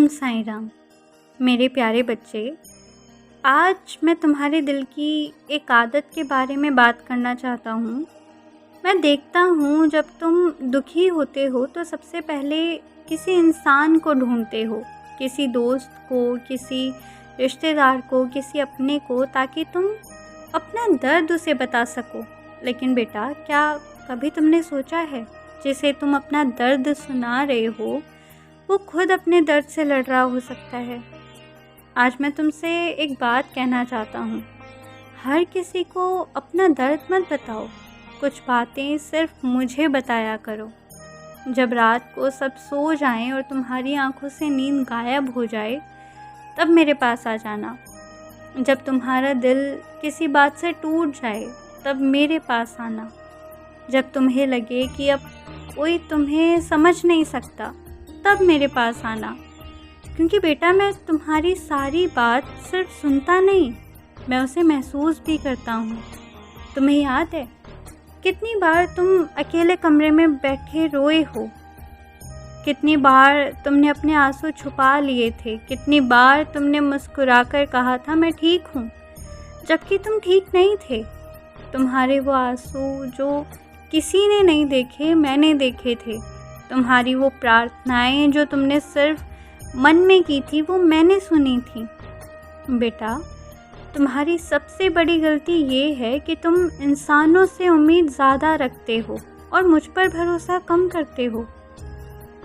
ओम साईं राम। मेरे प्यारे बच्चे, आज मैं तुम्हारे दिल की एक आदत के बारे में बात करना चाहता हूँ। मैं देखता हूँ जब तुम दुखी होते हो तो सबसे पहले किसी इंसान को ढूंढते हो, किसी दोस्त को, किसी रिश्तेदार को, किसी अपने को, ताकि तुम अपना दर्द उसे बता सको। लेकिन बेटा, क्या कभी तुमने सोचा है जिसे तुम अपना दर्द सुना रहे हो वो खुद अपने दर्द से लड़ रहा हो सकता है। आज मैं तुमसे एक बात कहना चाहता हूँ। हर किसी को अपना दर्द मत बताओ, कुछ बातें सिर्फ मुझे बताया करो। जब रात को सब सो जाएं और तुम्हारी आंखों से नींद गायब हो जाए, तब मेरे पास आ जाना। जब तुम्हारा दिल किसी बात से टूट जाए, तब मेरे पास आना। जब तुम्हें लगे कि अब कोई तुम्हें समझ नहीं सकता, तब मेरे पास आना। क्योंकि बेटा, मैं तुम्हारी सारी बात सिर्फ सुनता नहीं, मैं उसे महसूस भी करता हूँ। तुम्हें याद है कितनी बार तुम अकेले कमरे में बैठे रोए हो? कितनी बार तुमने अपने आंसू छुपा लिए थे? कितनी बार तुमने मुस्कुराकर कहा था मैं ठीक हूँ, जबकि तुम ठीक नहीं थे। तुम्हारे वो आंसू जो किसी ने नहीं देखे, मैंने देखे थे। तुम्हारी वो प्रार्थनाएं जो तुमने सिर्फ मन में की थी, वो मैंने सुनी थी। बेटा, तुम्हारी सबसे बड़ी गलती ये है कि तुम इंसानों से उम्मीद ज़्यादा रखते हो और मुझ पर भरोसा कम करते हो।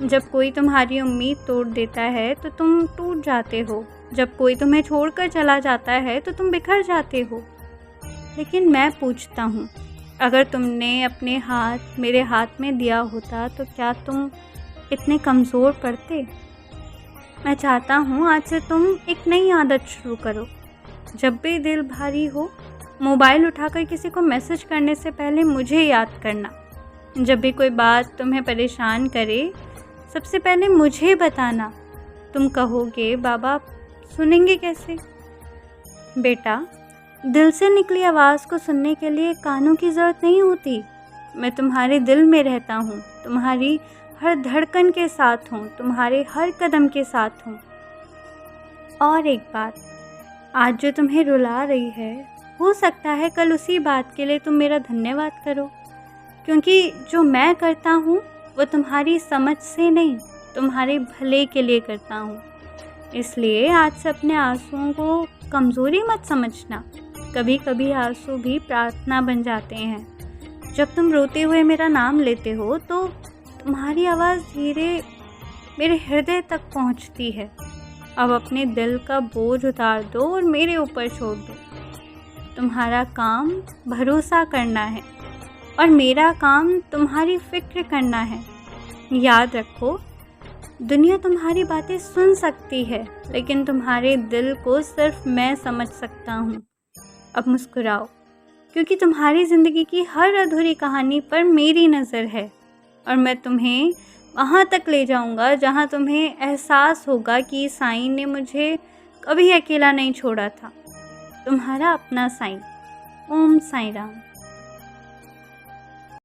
जब कोई तुम्हारी उम्मीद तोड़ देता है तो तुम टूट जाते हो। जब कोई तुम्हें छोड़कर चला जाता है तो तुम बिखर जाते हो। लेकिन मैं पूछता हूँ, अगर तुमने अपने हाथ मेरे हाथ में दिया होता तो क्या तुम इतने कमज़ोर पड़ते? मैं चाहता हूँ आज से तुम एक नई आदत शुरू करो। जब भी दिल भारी हो, मोबाइल उठाकर किसी को मैसेज करने से पहले मुझे याद करना। जब भी कोई बात तुम्हें परेशान करे, सबसे पहले मुझे बताना। तुम कहोगे बाबा सुनेंगे कैसे? बेटा, दिल से निकली आवाज़ को सुनने के लिए कानों की ज़रूरत नहीं होती। मैं तुम्हारे दिल में रहता हूँ, तुम्हारी हर धड़कन के साथ हूँ, तुम्हारे हर कदम के साथ हूँ। और एक बात, आज जो तुम्हें रुला रही है, हो सकता है कल उसी बात के लिए तुम मेरा धन्यवाद करो। क्योंकि जो मैं करता हूँ वो तुम्हारी समझ से नहीं, तुम्हारे भले के लिए करता हूँ। इसलिए आज से अपने आंसुओं को कमज़ोरी मत समझना। कभी कभी आंसू भी प्रार्थना बन जाते हैं। जब तुम रोते हुए मेरा नाम लेते हो तो तुम्हारी आवाज़ धीरे मेरे हृदय तक पहुंचती है। अब अपने दिल का बोझ उतार दो और मेरे ऊपर छोड़ दो। तुम्हारा काम भरोसा करना है और मेरा काम तुम्हारी फिक्र करना है। याद रखो, दुनिया तुम्हारी बातें सुन सकती है, लेकिन तुम्हारे दिल को सिर्फ मैं समझ सकता हूँ। अब मुस्कुराओ, क्योंकि तुम्हारी ज़िंदगी की हर अधूरी कहानी पर मेरी नज़र है और मैं तुम्हें वहाँ तक ले जाऊँगा जहाँ तुम्हें एहसास होगा कि साईं ने मुझे कभी अकेला नहीं छोड़ा था। तुम्हारा अपना साईं। ओम साईं राम।